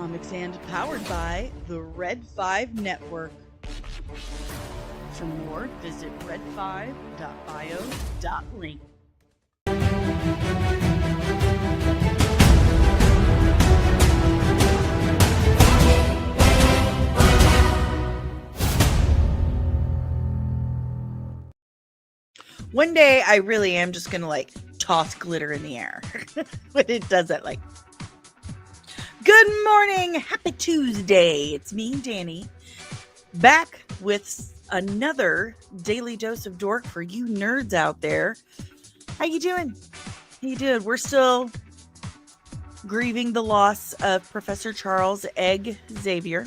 Comics and powered by the Red 5 Network. For more, visit red5.bio.link. One day I really am just gonna toss glitter in the air. But it does it Good morning, happy Tuesday. It's me, Danny, back with another daily dose of dork for you nerds out there. How you doing? We're still grieving the loss of Professor Charles Egg Xavier.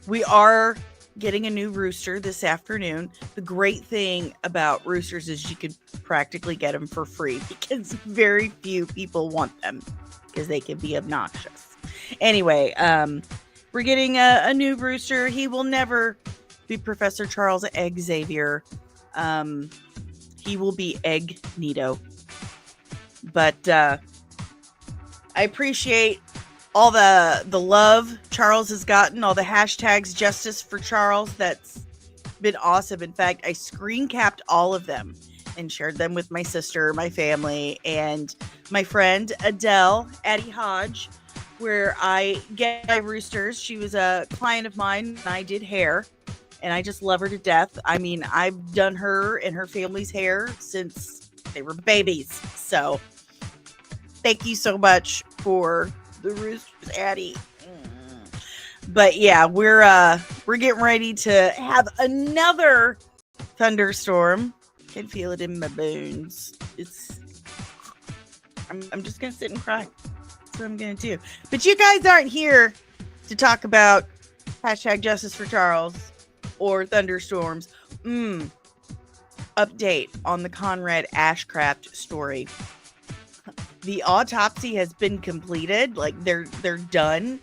We are getting a new rooster this afternoon. The great thing about roosters is you can practically get them for free because very few people want them because they can be obnoxious. Anyway, we're getting a new rooster. He will never be Professor Charles Egg Xavier. He will be Egg Nito. But I appreciate all the love Charles has gotten, all the hashtags justice for Charles. That's been awesome. In fact, I screen capped all of them and shared them with my sister, my family, and my friend Adele, Addie Hodge, where I get my roosters. She was a client of mine and I did hair, and I just love her to death. I mean, I've done her and her family's hair since they were babies. So thank you so much for the roosters, Addie. But yeah, we're getting ready to have another thunderstorm. I can feel it in my bones. I'm just gonna sit and cry. That's what I'm gonna do. But you guys aren't here to talk about hashtag justice for Charles or thunderstorms. Update on the Conrad Ashcraft story. The autopsy has been completed. They're done,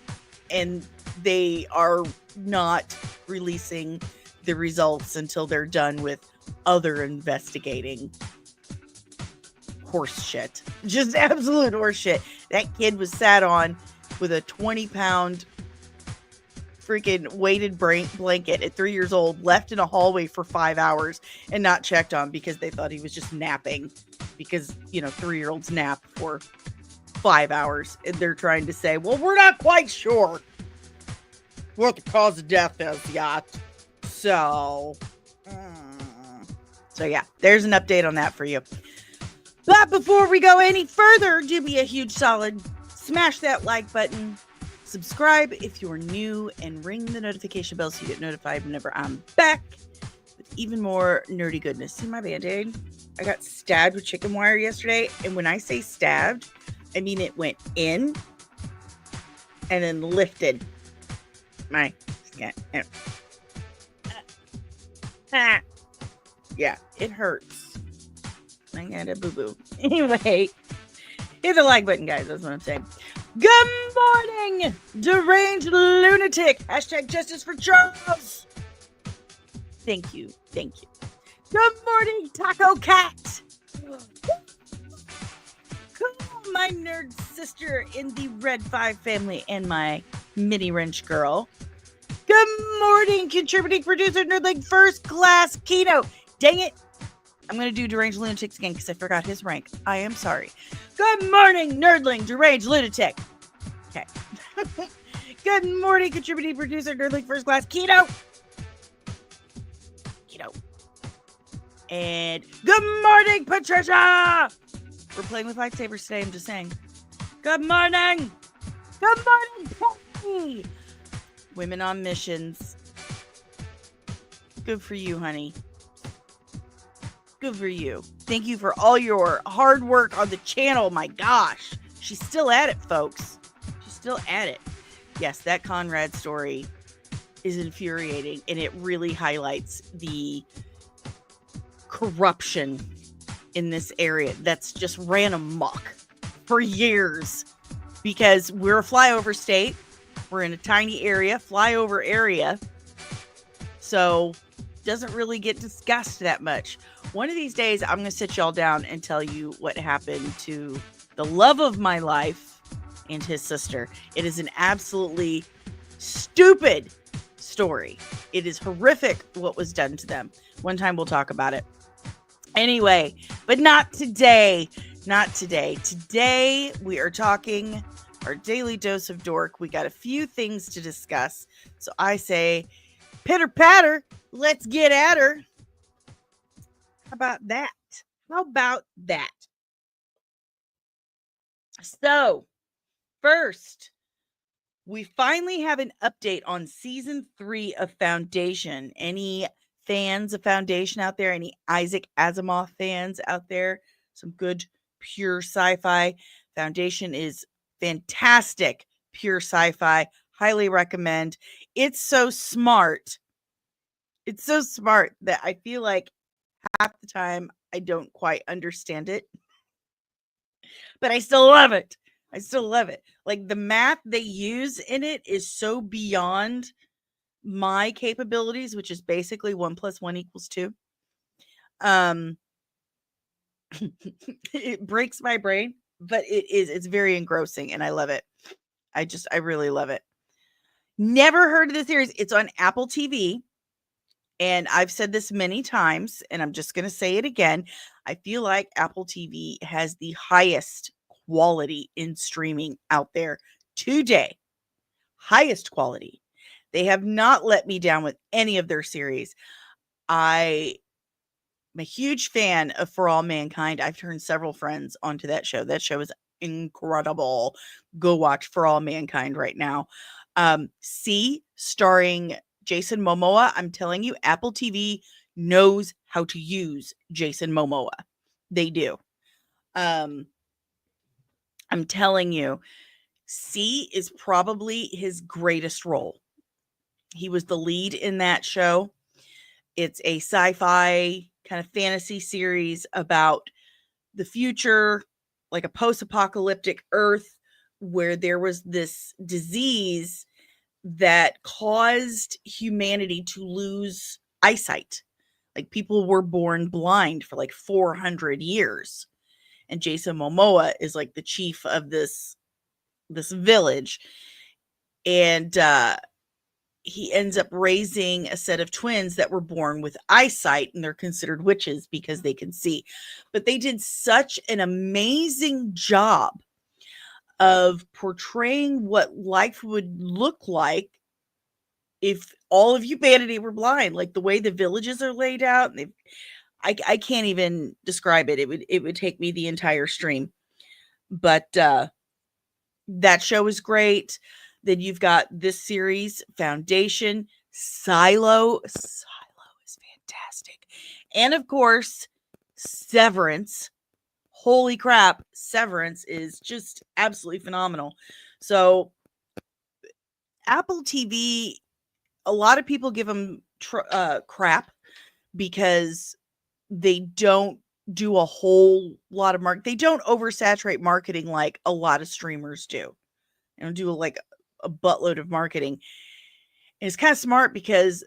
and they are not releasing the results until they're done with other investigating horse shit. Just absolute horse shit. That kid was sat on with a 20-pound freaking weighted blanket at 3 years old, left in a hallway for 5 hours and not checked on because they thought he was just napping, because 3-year-olds nap for 5 hours, and they're trying to say, well, we're not quite sure what the cause of death is yet. So yeah, there's an update on that for you. But before we go any further, do me a huge solid, smash that like button, subscribe if you're new, and ring the notification bell so you get notified whenever I'm back with even more nerdy goodness. See my Band-Aid? I got stabbed with chicken wire yesterday, and when I say stabbed, I mean it went in and then lifted my skin. Yeah, it hurts. I got a boo-boo. Anyway, hit the like button, guys. That's what I'm saying. Good morning, deranged lunatic. Hashtag justice for Charles. Thank you. Good morning, Taco Cat. Cool, my nerd sister in the Red 5 family and my mini wrench girl. Good morning, contributing producer Nerdling First Class Keynote. Dang it. I'm going to do Deranged Lunatics again because I forgot his rank. I am sorry. Good morning, Nerdling Deranged Lunatic. Okay. Good morning, contributing producer Nerdling First Class Keynote. And good morning, Patricia. We're playing with lightsabers today. I'm just saying. Good morning. Good morning, Patty. Women on missions. Good for you, honey. Good for you. Thank you for all your hard work on the channel. My gosh. She's still at it, folks. She's still at it. Yes, that Conrad story is infuriating, and it really highlights the corruption in this area that's just ran amok for years, because we're a flyover state. We're in a tiny area, flyover area. So doesn't really get discussed that much. One of these days, I'm going to sit y'all down and tell you what happened to the love of my life and his sister. It is an absolutely stupid story. It is horrific what was done to them. One time we'll talk about it. Anyway, but not today. Not today. Today we are talking our daily dose of dork. We got a few things to discuss. So I say, pitter patter, let's get at her. How about that? How about that? So, first, we finally have an update on season 3 of Foundation. Any fans of Foundation out there? Any Isaac Asimov fans out there? Some good pure sci-fi. Foundation is fantastic pure sci-fi. Highly recommend. It's so smart. It's so smart that I feel like half the time I don't quite understand it, but I still love it. I still love it. Like the math they use in it is so beyond my capabilities, which is basically 1 + 1 = 2. It breaks my brain, but it's very engrossing and I love it. I really love it. Never heard of the series. It's on Apple TV. And I've said this many times, and I'm just going to say it again. I feel like Apple TV has the highest quality in streaming out there today. Highest quality. They have not let me down with any of their series. I'm a huge fan of For All Mankind. I've turned several friends onto that show. That show is incredible. Go watch For All Mankind right now. See, starring Jason Momoa. I'm telling you, Apple TV knows how to use Jason Momoa. They do. I'm telling you, C is probably his greatest role. He was the lead in that show. It's a sci-fi kind of fantasy series about the future, like a post-apocalyptic Earth where there was this disease that caused humanity to lose eyesight. Like people were born blind for like 400 years. And Jason Momoa is like the chief of this village. And he ends up raising a set of twins that were born with eyesight, and they're considered witches because they can see. But they did such an amazing job of portraying what life would look like if all of humanity were blind, like the way the villages are laid out. And I can't even describe it. It would take me the entire stream. But that show is great. Then you've got this series, Foundation, Silo. Silo is fantastic. And of course, Severance. Holy crap, Severance is just absolutely phenomenal. So, Apple TV, a lot of people give them crap because they don't do a whole lot of they don't oversaturate marketing like a lot of streamers do. They don't do like a buttload of marketing. And it's kind of smart because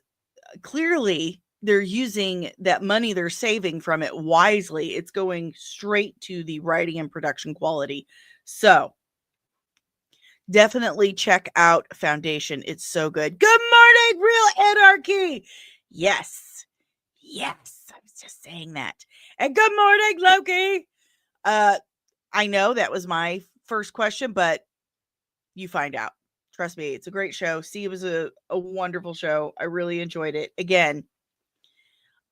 clearly they're using that money they're saving from it wisely. It's going straight to the writing and production quality. So definitely check out Foundation. It's so good. Good morning, Real Anarchy. Yes. Yes. I was just saying that. And good morning, Loki. I know that was my first question, but you find out. Trust me, it's a great show. See, it was a wonderful show. I really enjoyed it. Again,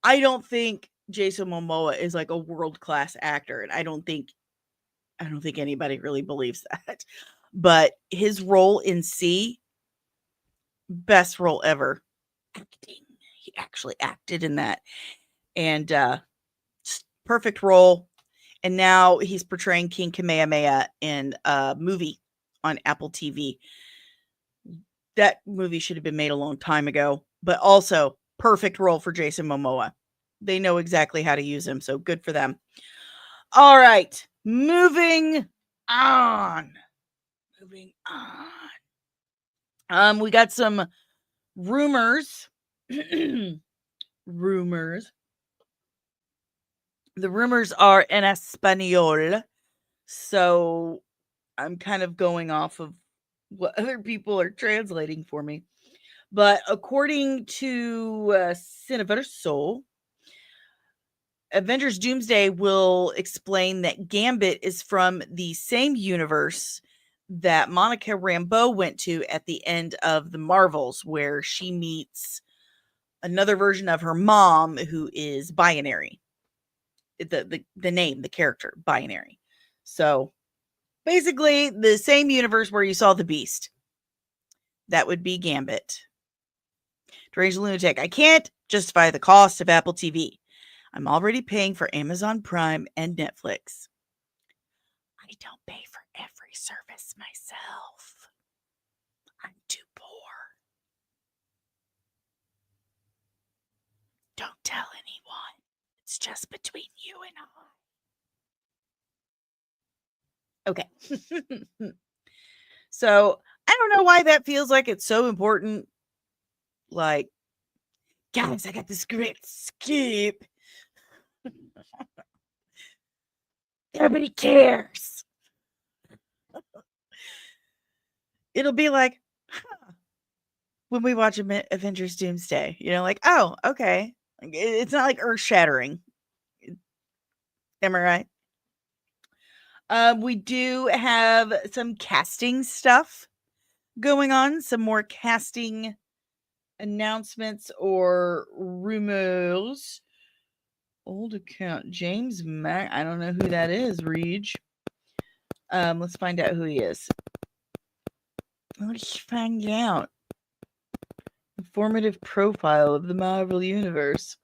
I don't think Jason Momoa is like a world-class actor, and I don't think anybody really believes that. But his role in C, best role ever. Acting. He actually acted in that. And perfect role. And now he's portraying King Kamehameha in a movie on Apple TV. That movie should have been made a long time ago, but also perfect role for Jason Momoa. They know exactly how to use him, so good for them. All right, moving on. We got some rumors. Rumors. The rumors are in Espanol. So I'm kind of going off of what other people are translating for me. But according to Cineverso, Avengers Doomsday will explain that Gambit is from the same universe that Monica Rambeau went to at the end of the Marvels, where she meets another version of her mom who is binary. The name, the character, binary. So basically, the same universe where you saw the Beast. That would be Gambit. Deranged Lunatic. I can't justify the cost of Apple TV. I'm already paying for Amazon Prime and Netflix. I don't pay for every service myself. I'm too poor. Don't tell anyone. It's just between you and I. Okay. So I don't know why that feels like it's so important. Like, guys, I got this great skip. Nobody cares. It'll be like, when we watch Avengers Doomsday, like, oh, okay. Like, it's not like earth shattering. Am I right? We do have some casting stuff going on, some more casting announcements or rumors. Old account, James Mac. I don't know who that is, Reed. Let's find out who he is. Let's find out. Informative profile of the Marvel Universe.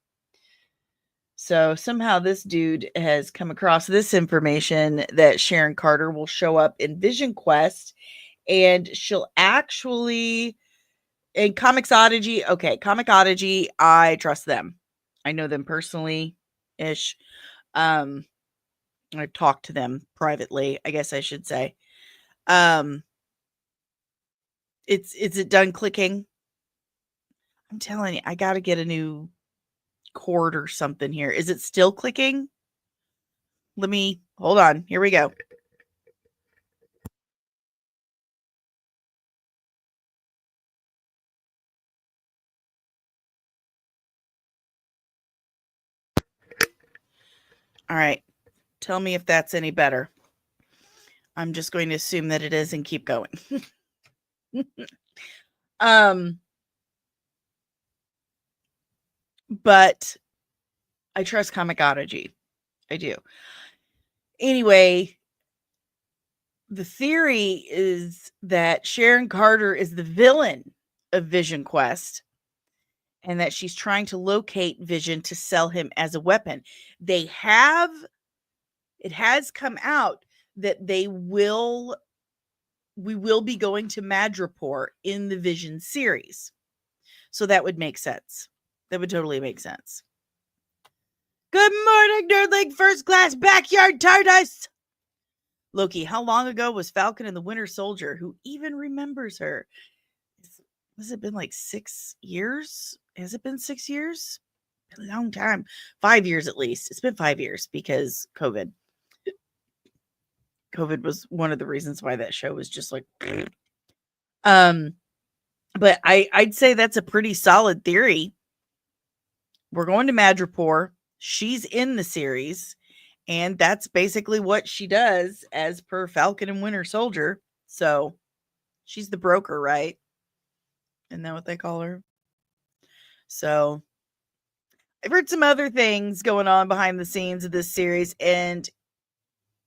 So somehow this dude has come across this information that Sharon Carter will show up in Vision Quest, and she'll actually in Comics Oddity. Okay, Comic Oddity, I trust them. I know them personally ish. I've talked to them privately, I guess I should say. Is it done clicking? I'm telling you, I gotta get a new cord or something here. Is it still clicking? Let me hold on. Here we go. All right. Tell me if that's any better. I'm just going to assume that it is and keep going. But I trust Comic Oddity. I do. Anyway, the theory is that Sharon Carter is the villain of Vision Quest and that she's trying to locate Vision to sell him as a weapon. It has come out that we will be going to Madripoor in the Vision series. So that would make sense. That would totally make sense. Good morning, Nerdling First Class Backyard TARDIS! Loki, how long ago was Falcon and the Winter Soldier? Who even remembers her? Has it been like 6 years? Has it been 6 years? Been a long time. 5 years at least. It's been 5 years because COVID. COVID was one of the reasons why that show was just like but I'd say that's a pretty solid theory. We're going to Madripoor. She's in the series, and that's basically what she does as per Falcon and Winter Soldier. So she's the broker, right? Isn't that what they call her? So I've heard some other things going on behind the scenes of this series, and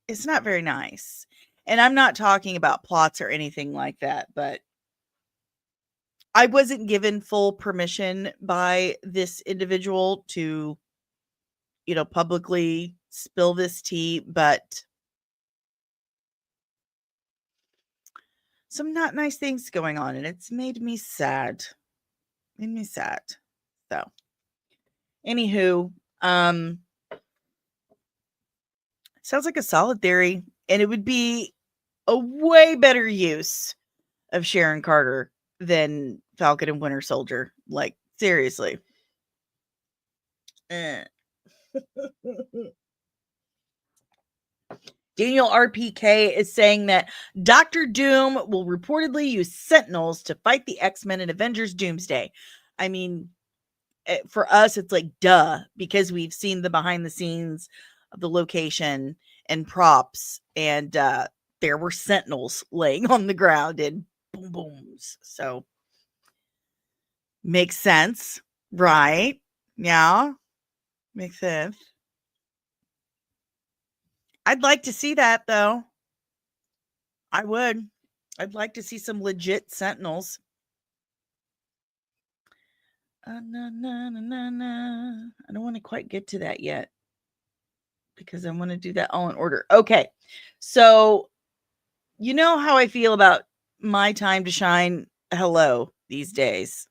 it's not very nice. And I'm not talking about plots or anything like that, but I wasn't given full permission by this individual to, publicly spill this tea, but some not nice things going on, and it's made me sad. So, anywho, sounds like a solid theory, and it would be a way better use of Sharon Carter than Falcon and Winter Soldier. Like, seriously. Daniel RPK is saying that Doctor Doom will reportedly use Sentinels to fight the X-Men in Avengers Doomsday. I mean, for us, it's like, duh, because we've seen the behind the scenes of the location and props, and there were Sentinels laying on the ground and boom booms. So, makes sense, right? Yeah, makes sense. I'd like to see that, though. I would. I'd like to see some legit Sentinels. Na, na, na, na, na. I don't want to quite get to that yet because I want to do that all in order. Okay. So, you know how I feel about my time to shine hello these days.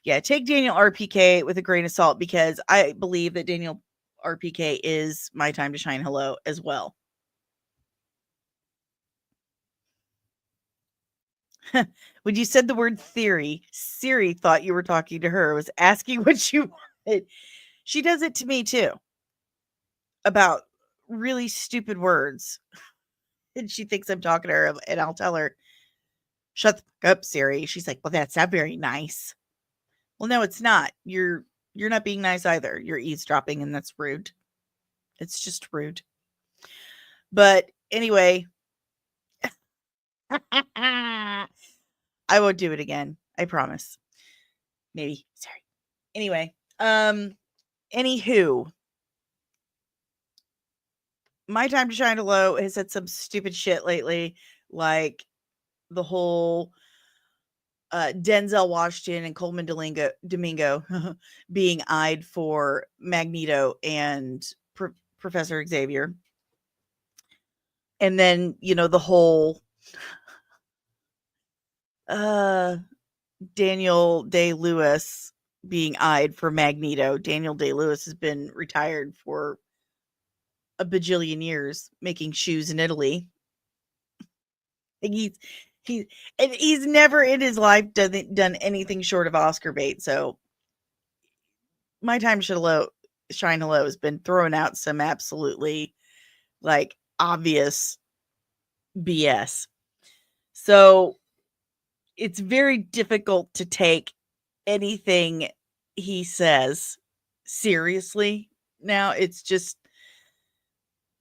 Yeah, take Daniel RPK with a grain of salt because I believe that Daniel RPK is my time to shine hello as well. When you said the word theory, Siri thought you were talking to her, was asking what you wanted. She does it to me too about really stupid words. And she thinks I'm talking to her, and I'll tell her, shut the fuck up, Siri. She's like, well, that's not very nice. Well, no, it's not. You're not being nice either. You're eavesdropping, and that's rude. It's just rude. But anyway, I won't do it again. I promise. Maybe. Sorry. Anyway, anywho, my time to shine low has said some stupid shit lately, like the whole Denzel Washington and Coleman Domingo being eyed for Magneto and Professor Xavier. And then, the whole Daniel Day-Lewis being eyed for Magneto. Daniel Day-Lewis has been retired for a bajillion years making shoes in Italy. And he's never in his life done anything short of Oscar bait. So my time shine hello has been throwing out some absolutely like obvious BS. So it's very difficult to take anything he says seriously now. It's just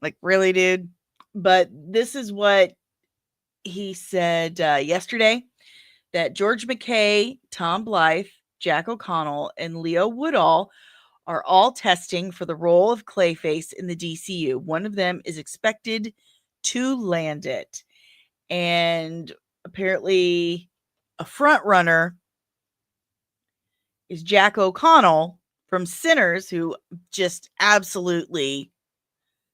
like, really, dude? But this is what he said yesterday, that George McKay, Tom Blythe, Jack O'Connell, and Leo Woodall are all testing for the role of Clayface in the DCU. One of them is expected to land it. And apparently a front runner is Jack O'Connell from Sinners, who just absolutely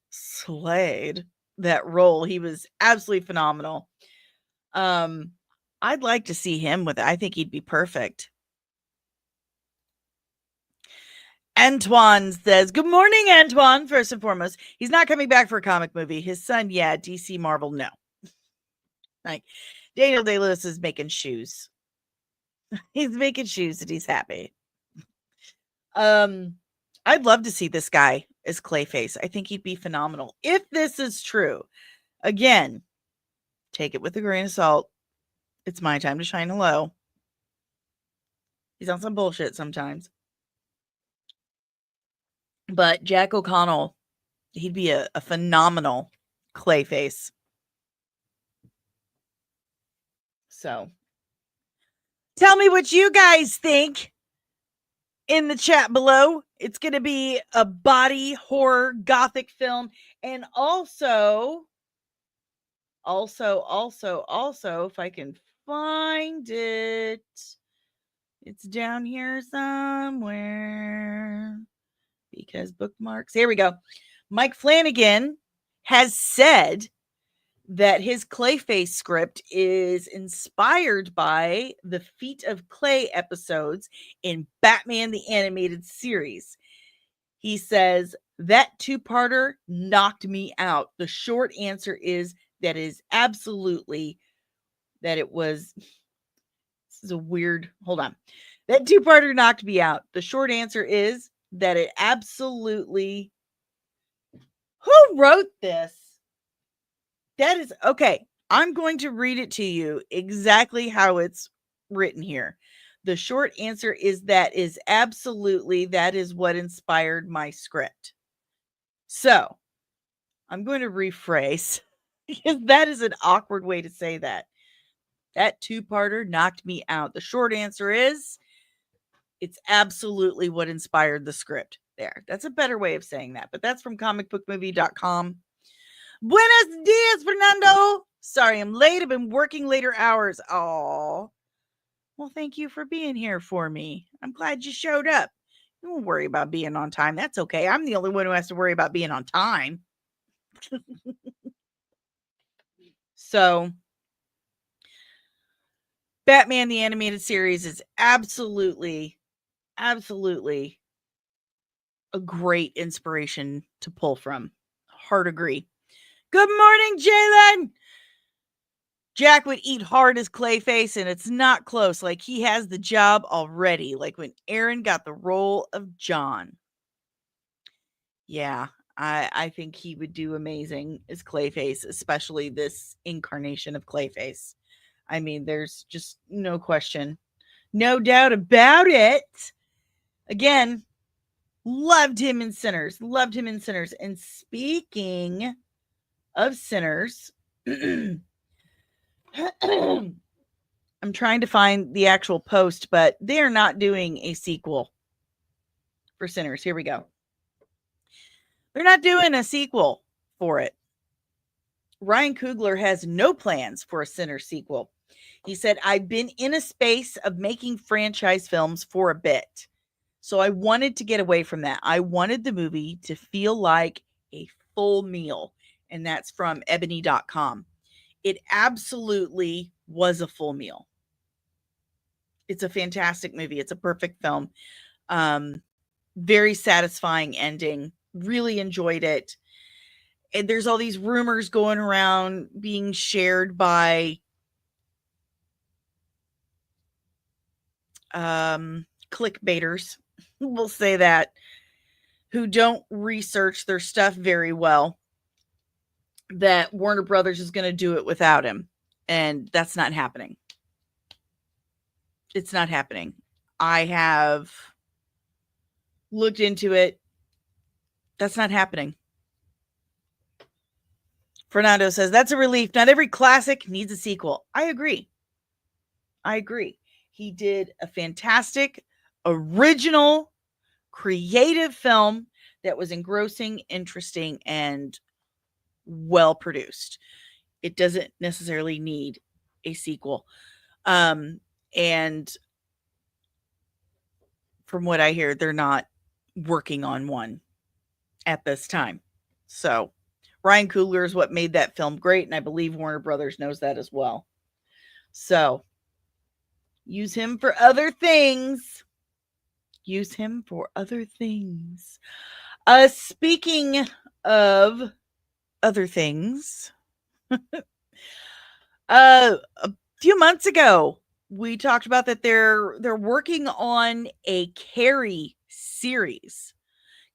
slayed that role. He was absolutely phenomenal. I'd like to see him with it. I think he'd be perfect. Antoine says, good morning, Antoine. First and foremost, he's not coming back for a comic movie. His son, yeah. DC Marvel, no. Like, Daniel Day-Lewis is making shoes. He's making shoes and he's happy. I'd love to see this guy as Clayface. I think he'd be phenomenal. If this is true, again, take it with a grain of salt. It's my time to shine hello. He's on some bullshit sometimes. But Jack O'Connell, he'd be a phenomenal Clayface. So, tell me what you guys think in the chat below. It's going to be a body horror gothic film. And also, if I can find it, it's down here somewhere because bookmarks. Here we go. Mike Flanagan has said that his Clayface script is inspired by the Feet of Clay episodes in Batman the Animated Series. He says, that two-parter knocked me out. The short answer is that is absolutely that it was. This is a weird, hold on. That two-parter knocked me out. The short answer is that it absolutely. Who wrote this? That is okay. I'm going to read it to you exactly how it's written here. The short answer is that is absolutely that is what inspired my script. So, I'm going to rephrase because that is an awkward way to say that. That two-parter knocked me out. The short answer is it's absolutely what inspired the script. There. That's a better way of saying that, but that's from comicbookmovie.com. Buenos dias, Fernando. Sorry, I'm late. I've been working later hours. Oh, well, thank you for being here for me. I'm glad you showed up. Don't worry about being on time. That's okay. I'm the only one who has to worry about being on time. So, Batman the Animated Series is absolutely a great inspiration to pull from. Hard agree. Good morning, Jalen. Jack would eat hard as Clayface, and it's not close. Like, he has the job already. Like when Aaron got the role of John. Yeah, I think he would do amazing as Clayface, especially this incarnation of Clayface. I mean, there's just no question. No doubt about it. Again, loved him in Sinners. Loved him in Sinners. And speaking of Sinners, I'm trying to find the actual post, but they're not doing a sequel for Sinners. Here we go. They're not doing a sequel for it. Ryan Coogler has no plans for a Sinners sequel. He said, I've been in a space of making franchise films for a bit. So I wanted to get away from that. I wanted the movie to feel like a full meal. And that's from ebony.com. It absolutely was a full meal. It's a fantastic movie. It's a perfect film. Very satisfying ending. Really enjoyed it. And there's all these rumors going around being shared by clickbaiters, we'll say that, who don't research their stuff very well, that Warner Brothers is going to do it without him. And that's not happening. It's not happening. I have looked into it. That's not happening. Fernando says, that's a relief. Not every classic needs a sequel. I agree. He did a fantastic, original, creative film that was engrossing, interesting, and well produced. It doesn't necessarily need a sequel. And from what I hear, they're not working on one at this time. So Ryan Coogler is what made that film great, and I believe Warner Brothers knows that as well. So use him for other things. Speaking of other things, a few months ago, we talked about that they're working on a Carrie series.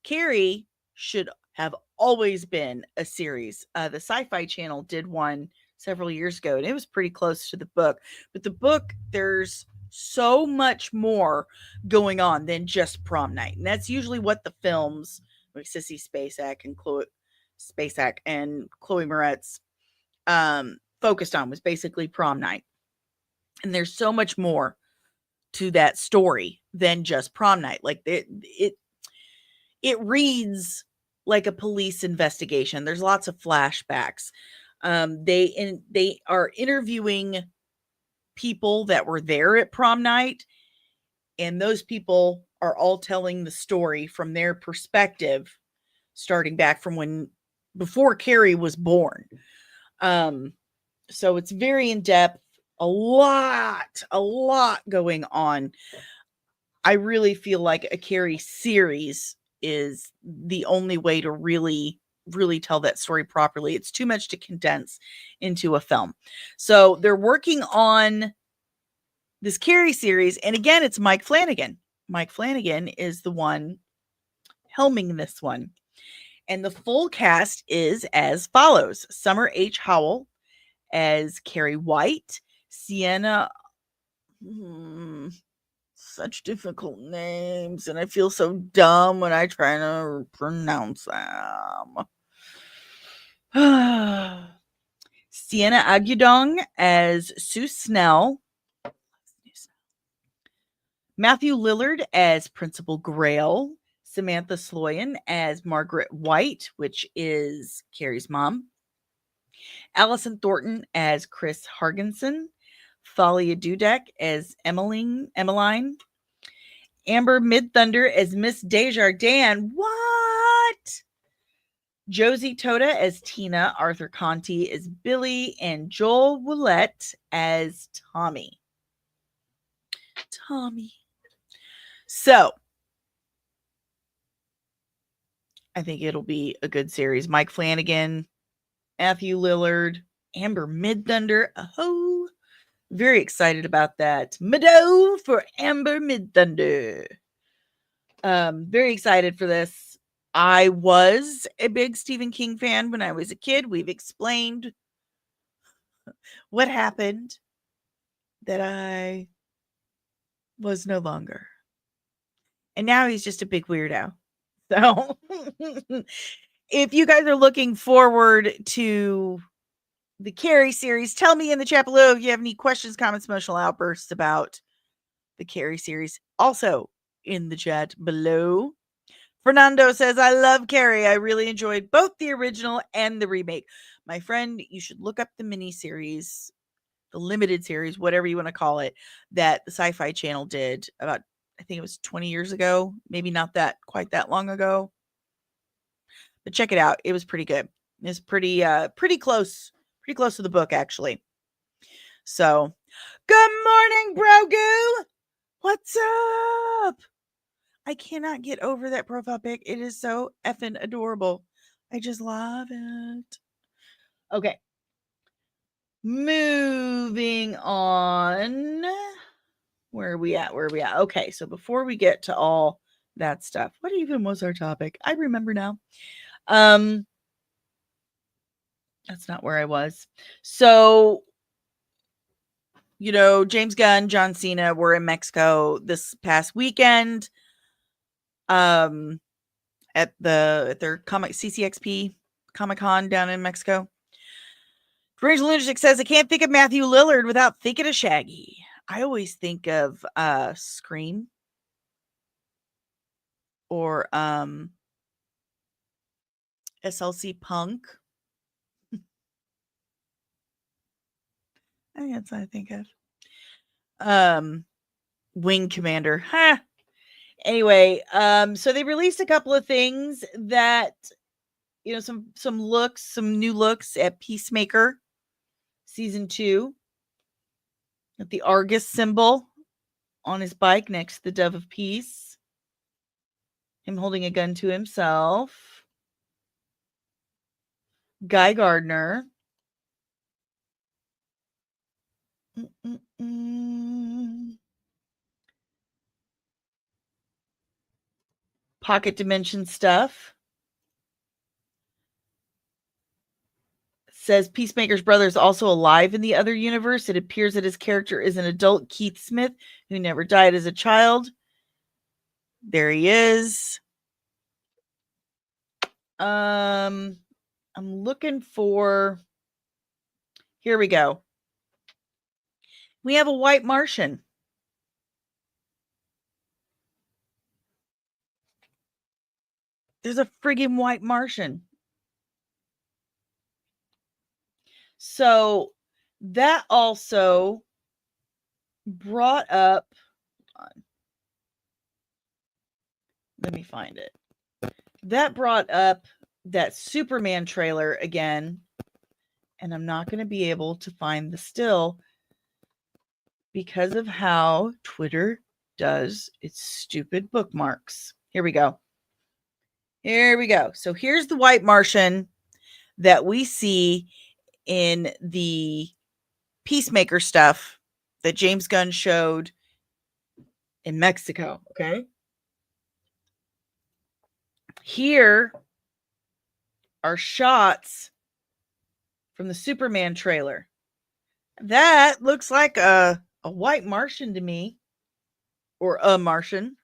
Carrie should have always been a series. The Sci-Fi Channel did one several years ago, and it was pretty close to the book. But the book, there's so much more going on than just prom night. And that's usually what the films, like Sissy Spacek and Chloe Moretz, focused on, was basically prom night. And there's so much more to that story than just prom night. Like it reads like a police investigation. There's lots of flashbacks. They are interviewing people that were there at prom night, and those people are all telling the story from their perspective, starting back from before Carrie was born. So it's very in depth, a lot going on. I really feel like a Carrie series is the only way to really tell that story properly. It's too much to condense into a film. So they're working on this Carrie series. And again, it's Mike Flanagan. Mike Flanagan is the one helming this one. And the full cast is as follows: Summer H. Howell as Carrie White, Sienna. Such difficult names, and I feel so dumb when I try to pronounce them. Sienna Agudong as Sue Snell. Matthew Lillard as Principal Grail. Samantha Sloyan as Margaret White, which is Carrie's mom. Allison Thornton as Chris Hargensen. Thalia Dudek as Emmeline. Amber Midthunder as Miss Desjardins. What? Josie Toda as Tina. Arthur Conti as Billy. And Joel Willett as Tommy. So, I think it'll be a good series. Mike Flanagan, Matthew Lillard, Amber Midthunder. Oh, very excited about that. Meadow for Amber Midthunder. Very excited for this. I was a big Stephen King fan when I was a kid. We've explained what happened that I was no longer. And now he's just a big weirdo. So if you guys are looking forward to the Carrie series, tell me in the chat below if you have any questions, comments, emotional outbursts about the Carrie series. Also in the chat below. Fernando says, I love Carrie. I really enjoyed both the original and the remake. My friend, you should look up the miniseries, the limited series, whatever you want to call it, that the Sci-Fi Channel did about, I think it was 20 years ago, maybe not that quite that long ago. But check it out. It was pretty good. It's pretty close to the book, actually. So, good morning, Brogu. What's up? I cannot get over that profile pic. It is so effing adorable. I just love it. Okay. Moving on. Where are we at? Okay, so before we get to all that stuff, what even was our topic? I remember now. That's not where I was. So, James Gunn, John Cena were in Mexico this past weekend. At their CCXP Comic-Con down in Mexico. Strange Lunatic says, I can't think of Matthew Lillard without thinking of Shaggy. I always think of Scream or SLC Punk. I think that's what I think of. Wing Commander. Huh. Anyway, so they released a couple of things that, some new looks at Peacemaker season 2. At the Argus symbol on his bike next to the Dove of Peace. Him holding a gun to himself. Guy Gardner. Pocket Dimension stuff. Says Peacemaker's brother is also alive in the other universe. It appears that his character is an adult Keith Smith who never died as a child. There he is. I'm looking for... Here we go. We have a white Martian. There's a friggin' white Martian. So that also brought up... Hold on. Let me find it. That brought up that Superman trailer again. And I'm not going to be able to find the still because of how Twitter does its stupid bookmarks. Here we go. So here's the white Martian that we see in the Peacemaker stuff that James Gunn showed in Mexico. Okay. Here are shots from the Superman trailer. That looks like a white Martian to me, or a Martian.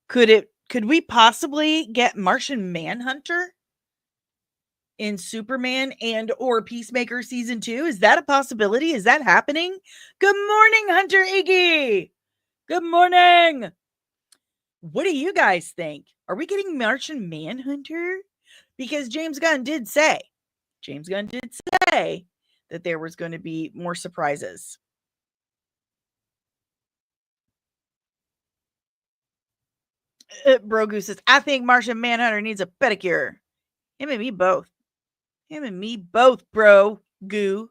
Could we possibly get Martian Manhunter in Superman and or Peacemaker season 2? Is that a possibility? Is that happening? Good morning, Hunter Iggy. Good morning. What do you guys think? Are we getting Martian Manhunter? Because James Gunn did say that there was going to be more surprises. Brogu says, I think Martian Manhunter needs a pedicure. Him and me both. Him and me both, bro. Goo.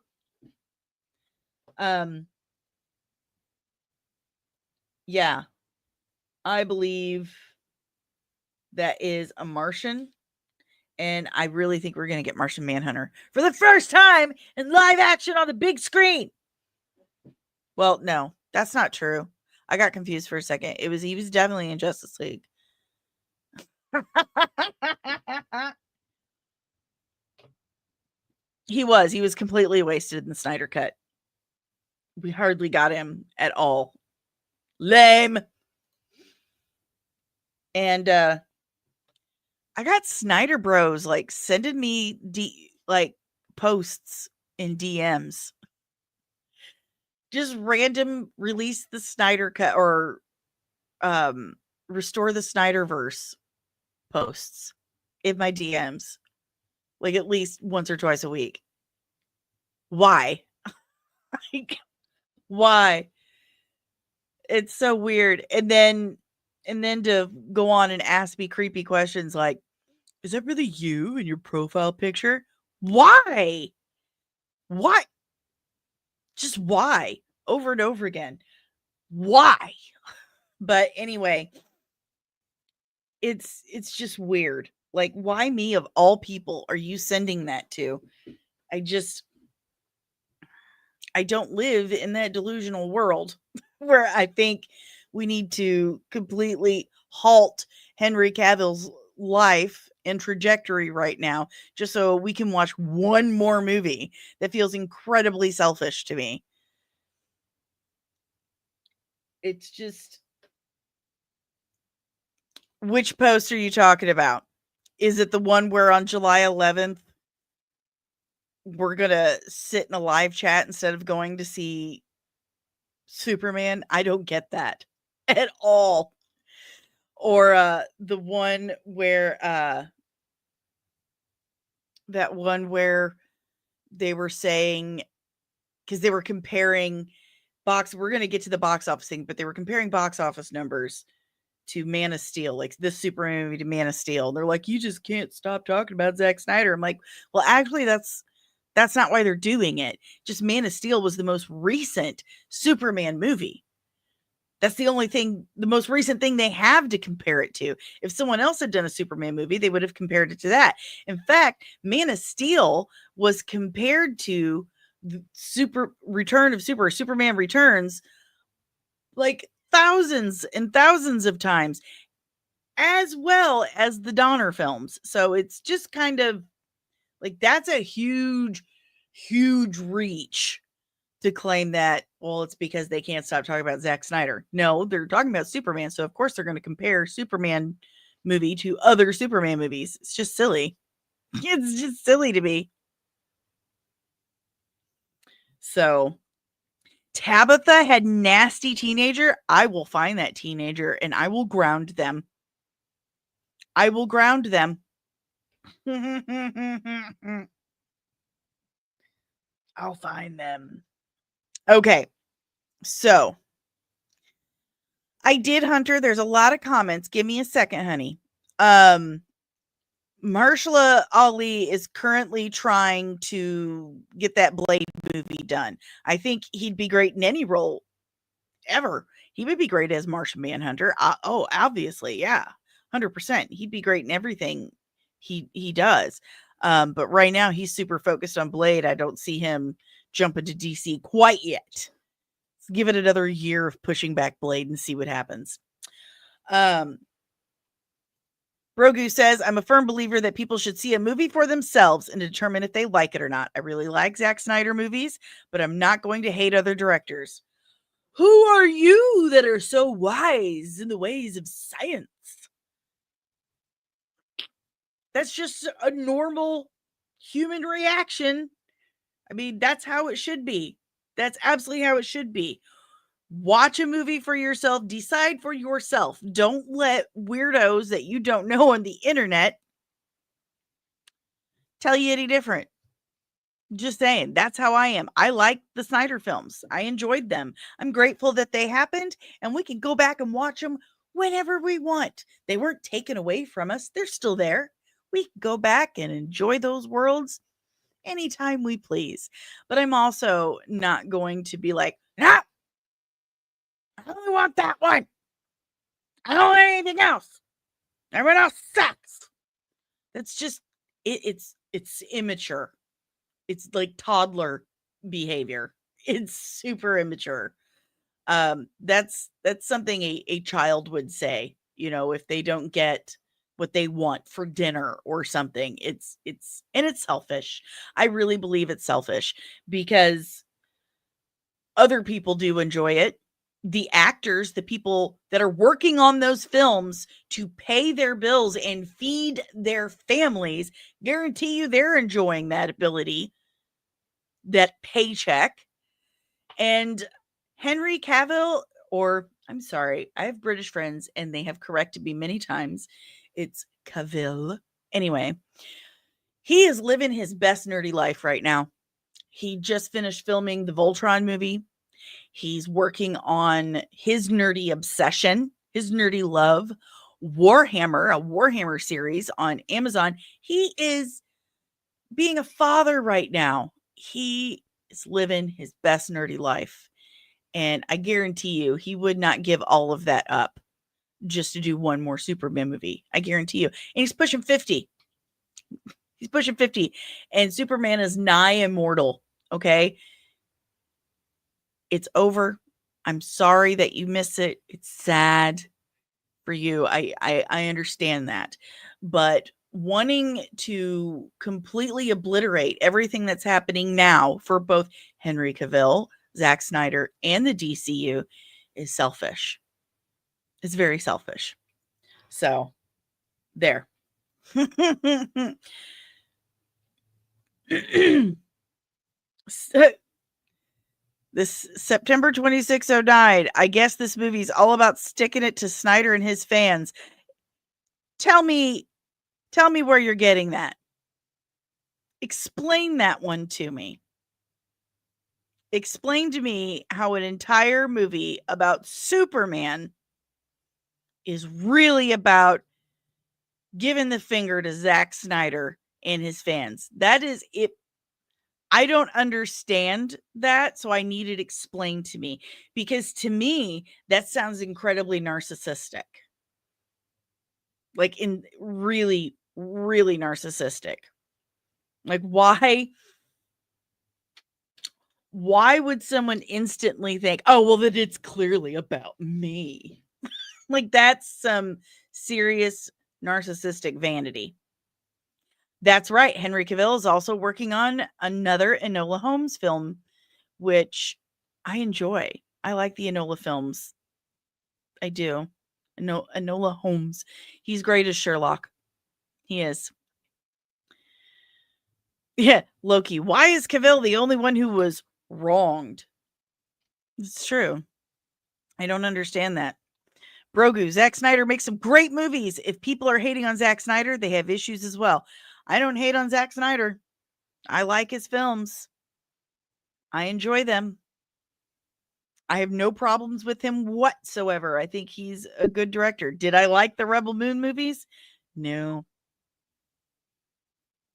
Yeah. I believe that is a Martian. And I really think we're going to get Martian Manhunter for the first time in live action on the big screen. Well, no, that's not true. I got confused for a second. He was definitely in Justice League. He was completely wasted in the Snyder Cut. We hardly got him at all. Lame. And I got Snyder Bros like sending me posts in DMs. Just random release the Snyder Cut or restore the Snyderverse posts in my DMs. Like at least once or twice a week. Why? Like, why? It's so weird. And then to go on and ask me creepy questions like, is that really you in your profile picture? Why? Why? Just why? Over and over again. Why? But anyway, it's just weird. Like, why me of all people are you sending that to? I don't live in that delusional world where I think we need to completely halt Henry Cavill's life and trajectory right now just so we can watch one more movie that feels incredibly selfish to me. It's just, which post are you talking about? Is it the one where on July 11th we're gonna sit in a live chat instead of going to see Superman? I don't get that at all. Or the one where that one where they were saying, because they were comparing we're going to get to the box office thing, but they were comparing box office numbers to Man of Steel, like this Superman movie to Man of Steel. They're like, you just can't stop talking about Zack Snyder. I'm like, well, actually that's not why they're doing it. Just Man of Steel was the most recent Superman movie. That's the most recent thing they have to compare it to. If someone else had done a Superman movie, they would have compared it to that. In fact, Man of Steel was compared to the Superman Returns like thousands and thousands of times, as well as the Donner films. So it's just kind of like, that's a huge, huge reach to claim that, well, it's because they can't stop talking about Zack Snyder. No, they're talking about Superman. So of course they're going to compare Superman movie to other Superman movies. It's just silly. It's just silly to me. So Tabitha had nasty teenager. I will find that teenager and I will ground them. I will ground them. I'll find them. Okay. So I did, Hunter. There's a lot of comments. Give me a second, honey. Mahershala Ali is currently trying to get that Blade movie done. I think he'd be great in any role ever. He would be great as Martian Manhunter. Obviously, yeah, 100%. He'd be great in everything he does. But right now he's super focused on Blade. I don't see him jumping to DC quite yet. Let's give it another year of pushing back Blade and see what happens. Brogu Brogu says, I'm a firm believer that people should see a movie for themselves and determine if they like it or not. I really like Zack Snyder movies, but I'm not going to hate other directors. Who are you that are so wise in the ways of science? That's just a normal human reaction. I mean, that's how it should be. That's absolutely how it should be. Watch a movie for yourself. Decide for yourself. Don't let weirdos that you don't know on the internet tell you any different. Just saying, that's how I am. I like the Snyder films. I enjoyed them. I'm grateful that they happened, and we can go back and watch them whenever we want. They weren't taken away from us. They're still there. We can go back and enjoy those worlds anytime we please. But I'm also not going to be like, nah, I only want that one. I don't want anything else. Everyone else sucks. That's just it's immature. It's like toddler behavior. It's super immature. That's something a child would say, if they don't get what they want for dinner or something. It's selfish. I really believe it's selfish because other people do enjoy it. The actors, the people that are working on those films to pay their bills and feed their families, guarantee you they're enjoying that ability, that paycheck. And Henry Cavill, or I'm sorry, I have British friends and they have corrected me many times. It's Cavill. Anyway, he is living his best nerdy life right now. He just finished filming the Voltron movie. He's working on his nerdy obsession, his nerdy love, Warhammer, a Warhammer series on Amazon. He is being a father right now. He is living his best nerdy life. And I guarantee you, he would not give all of that up just to do one more Superman movie. I guarantee you. And he's pushing 50. He's pushing 50. And Superman is nigh immortal. Okay. It's over. I'm sorry that you miss it. It's sad for you. I understand that. But wanting to completely obliterate everything that's happening now for both Henry Cavill, Zack Snyder, and the DCU is selfish. It's very selfish. So, there. This September 2609. I guess this movie's all about sticking it to Snyder and his fans. Tell me where you're getting that. Explain that one to me. Explain to me how an entire movie about Superman is really about giving the finger to Zack Snyder and his fans. That is it. I don't understand that, so I need it explained to me, because to me, that sounds incredibly narcissistic. Like, in really, really narcissistic. Like, why would someone instantly think, oh, well, that it's clearly about me? Like, that's some serious narcissistic vanity. That's right. Henry Cavill is also working on another Enola Holmes film, which I enjoy. I like the Enola films. I do. Enola Holmes. He's great as Sherlock. He is. Yeah, Loki. Why is Cavill the only one who was wronged? It's true. I don't understand that. Brogu, Zack Snyder makes some great movies. If people are hating on Zack Snyder, they have issues as well. I don't hate on Zack Snyder. I like his films. I enjoy them. I have no problems with him whatsoever. I think he's a good director. Did I like the Rebel Moon movies? No.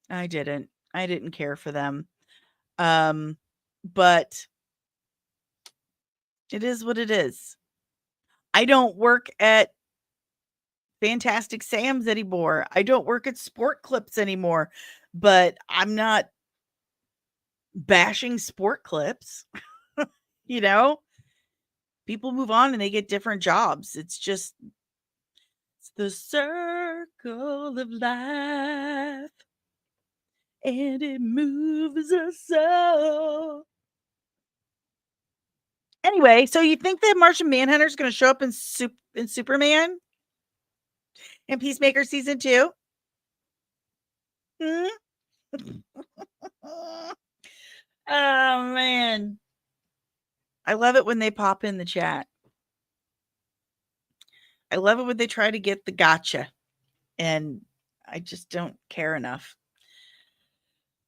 I didn't. I didn't care for them. But it is what it is. I don't work at Fantastic Sam's anymore. I don't work at Sport Clips anymore, but I'm not bashing Sport Clips. You know, people move on and they get different jobs. It's just, it's the circle of life, and it moves us so. Anyway, so you think the Martian Manhunter is going to show up in Superman and Peacemaker season 2? Hmm? Oh man, I love it when they pop in the chat. I love it when they try to get the gotcha, and I just don't care enough.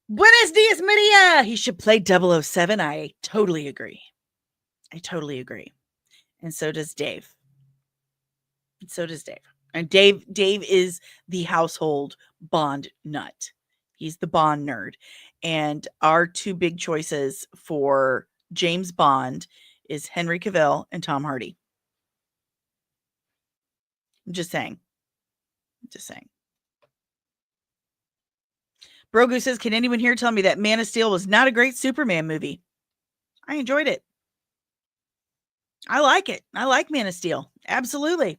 Buenos dias, Maria. He should play 007. I totally agree. And so does Dave. And Dave is the household Bond nut. He's the Bond nerd. And our two big choices for James Bond is Henry Cavill and Tom Hardy. I'm just saying. Brogu says, can anyone here tell me that Man of Steel was not a great Superman movie? I enjoyed it. I like it. I like Man of Steel. Absolutely.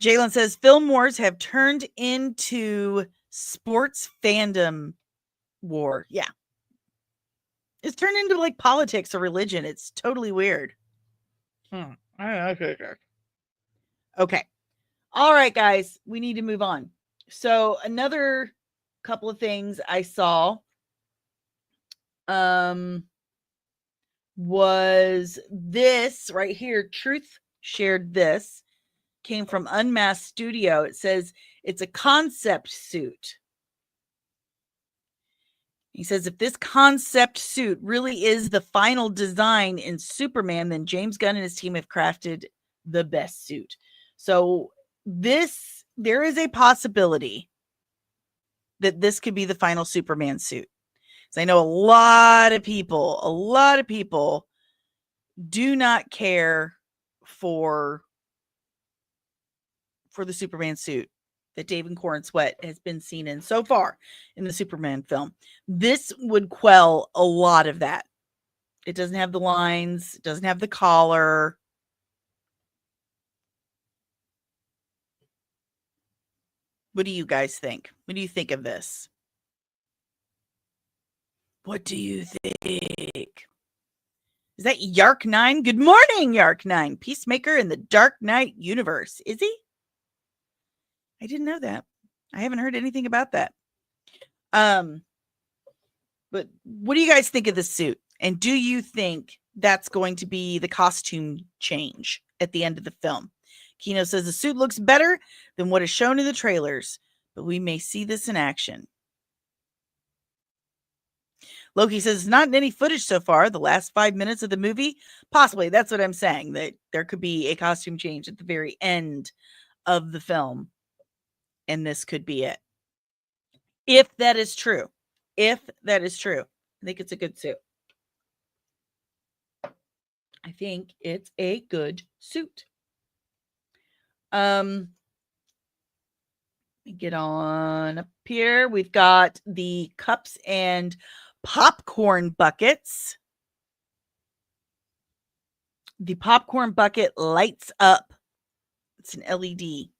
Jalen says, film wars have turned into sports fandom war. Yeah. It's turned into like politics or religion. It's totally weird. Okay. All right, guys. We need to move on. So another couple of things I saw was this right here. Truth shared this. Came from Unmasked Studio. It says it's a concept suit. He says if this concept suit really is the final design in Superman, then James Gunn and his team have crafted the best suit. So there is a possibility that this could be the final Superman suit. So I know a lot of people do not care for the Superman suit that David Corn Sweat has been seen in so far in the Superman film. This would quell a lot of that. It doesn't have the lines, it doesn't have the collar. What do you guys think? What do you think of this? What do you think? Is that Yark 9? Good morning, Yark 9. Peacemaker in the Dark Knight universe. Is he? I didn't know that. I haven't heard anything about that. But what do you guys think of the suit? And do you think that's going to be the costume change at the end of the film? Kino says the suit looks better than what is shown in the trailers, but we may see this in action. Loki says it's not in any footage so far. The last 5 minutes of the movie, possibly. That's what I'm saying, that there could be a costume change at the very end of the film. And this could be it. If that is true. I think it's a good suit. Get on up here. We've got the cups and popcorn buckets. The popcorn bucket lights up. It's an LED.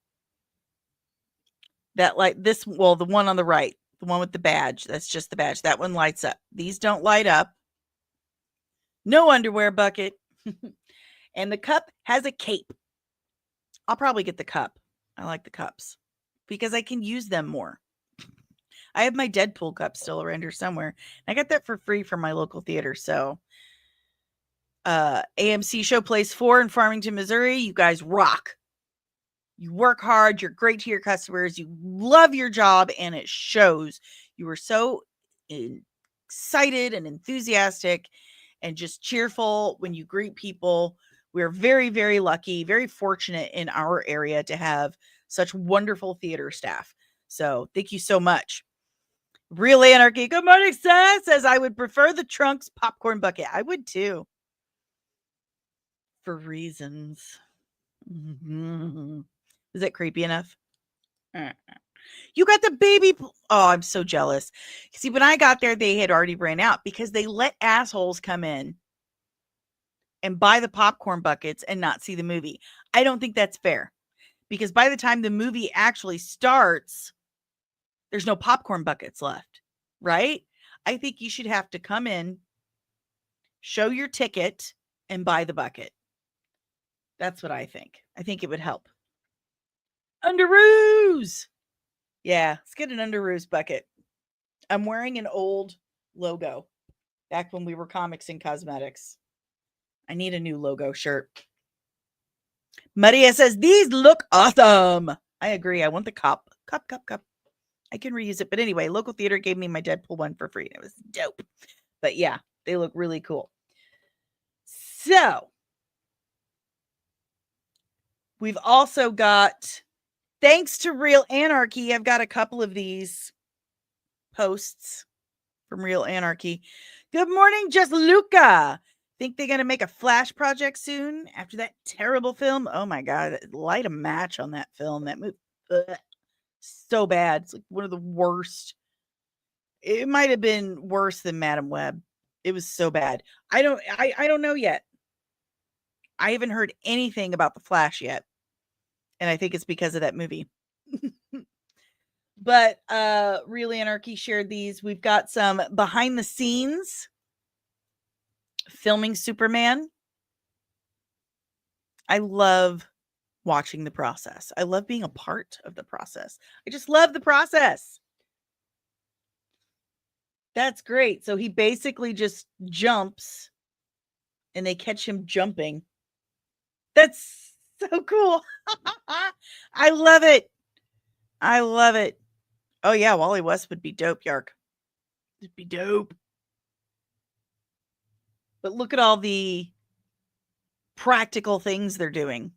That light, the one on the right, the one with the badge, that's just the badge. That one lights up. These don't light up. No underwear bucket. And the cup has a cape. I'll probably get the cup. I like the cups because I can use them more. I have my Deadpool cup still around here somewhere. I got that for free from my local theater. So AMC Show Place 4 in Farmington, Missouri. You guys rock. You work hard. You're great to your customers. You love your job, and it shows. You were so excited and enthusiastic and just cheerful when you greet people. We're very, very lucky, very fortunate in our area to have such wonderful theater staff. So thank you so much. Real Anarchy, good morning, Seth, says I would prefer the Trunks popcorn bucket. I would too. For reasons. Mm-hmm. Is that creepy enough? You got the baby. Oh, I'm so jealous. See, when I got there, they had already ran out because they let assholes come in and buy the popcorn buckets and not see the movie. I don't think that's fair. because by the time the movie actually starts, there's no popcorn buckets left, right? I think you should have to come in, show your ticket, and buy the bucket. That's what I think. I think it would help. Underoos! Yeah, let's get an Underoos bucket. I'm wearing an old logo back when we were comics and cosmetics. I need a new logo shirt. Maria says, these look awesome. I agree. I want the cup. Cup. I can reuse it. But anyway, local theater gave me my Deadpool one for free. It was dope. But yeah, they look really cool. So, we've also got, thanks to Real Anarchy, I've got a couple of these posts from Real Anarchy. Good morning, Just Luca. Think they're going to make a Flash project soon after that terrible film? Oh my God, light a match on that film. That movie, so bad. It's like one of the worst. It might have been worse than Madam Web. It was so bad. I don't know yet. I haven't heard anything about the Flash yet. And I think it's because of that movie. But Real Anarchy shared these. We've got some behind the scenes filming Superman. I love watching the process. I love being a part of the process. I just love the process. That's great. So he basically just jumps and they catch him jumping. That's so cool. I love it. I love it. Oh yeah, Wally West would be dope, Yark. It'd be dope. But look at all the practical things they're doing.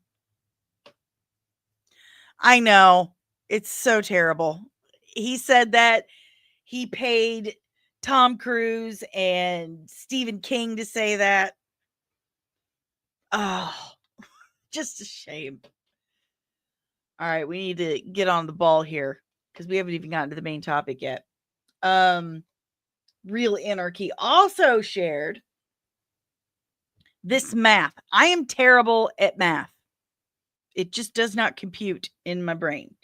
I know. It's so terrible. He said that he paid Tom Cruise and Stephen King to say that. Oh, just a shame. All right, we need to get on the ball here because we haven't even gotten to the main topic yet. Real Anarchy also shared this math. I am terrible at math. It just does not compute in my brain.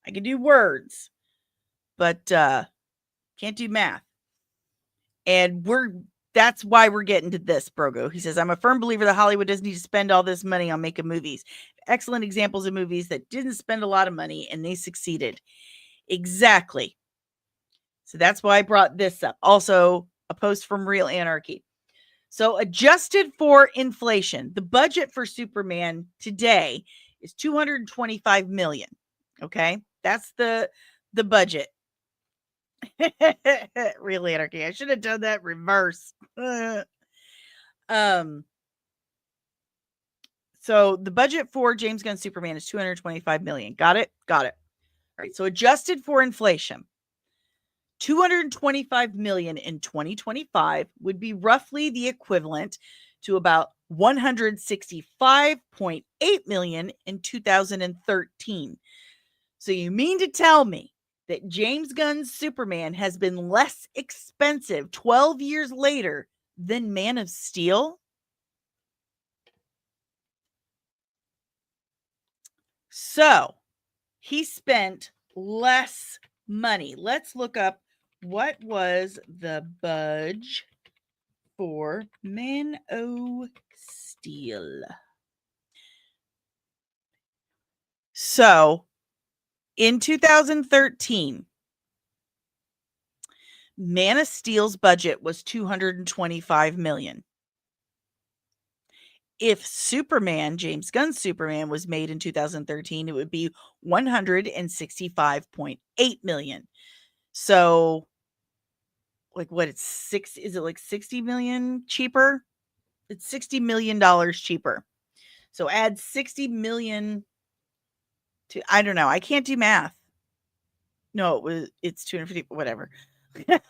I can do words, but can't do math. And that's why we're getting to this, Brogo. He says, I'm a firm believer that Hollywood doesn't need to spend all this money on making movies. Excellent examples of movies that didn't spend a lot of money and they succeeded. Exactly. So that's why I brought this up. Also, a post from Real Anarchy. So adjusted for inflation, the budget for Superman today is $225 million. Okay? That's the budget. Real Anarchy. I should have done that reverse. So the budget for James Gunn's Superman is $225 million. Got it? Got it. All right. So adjusted for inflation, $225 million in 2025 would be roughly the equivalent to about $165.8 million in 2013. So you mean to tell me that James Gunn's Superman has been less expensive 12 years later than Man of Steel? So he spent less money. Let's look up what was the budge for Man of Steel. So in 2013, Man of Steel's budget was $225 million. If Superman, James Gunn's Superman, was made in 2013, it would be $165.8 million. So, like, what? Is it like $60 million cheaper? It's $60 million cheaper. So add $60 million to, I don't know. I can't do math. No, it's 250, whatever. It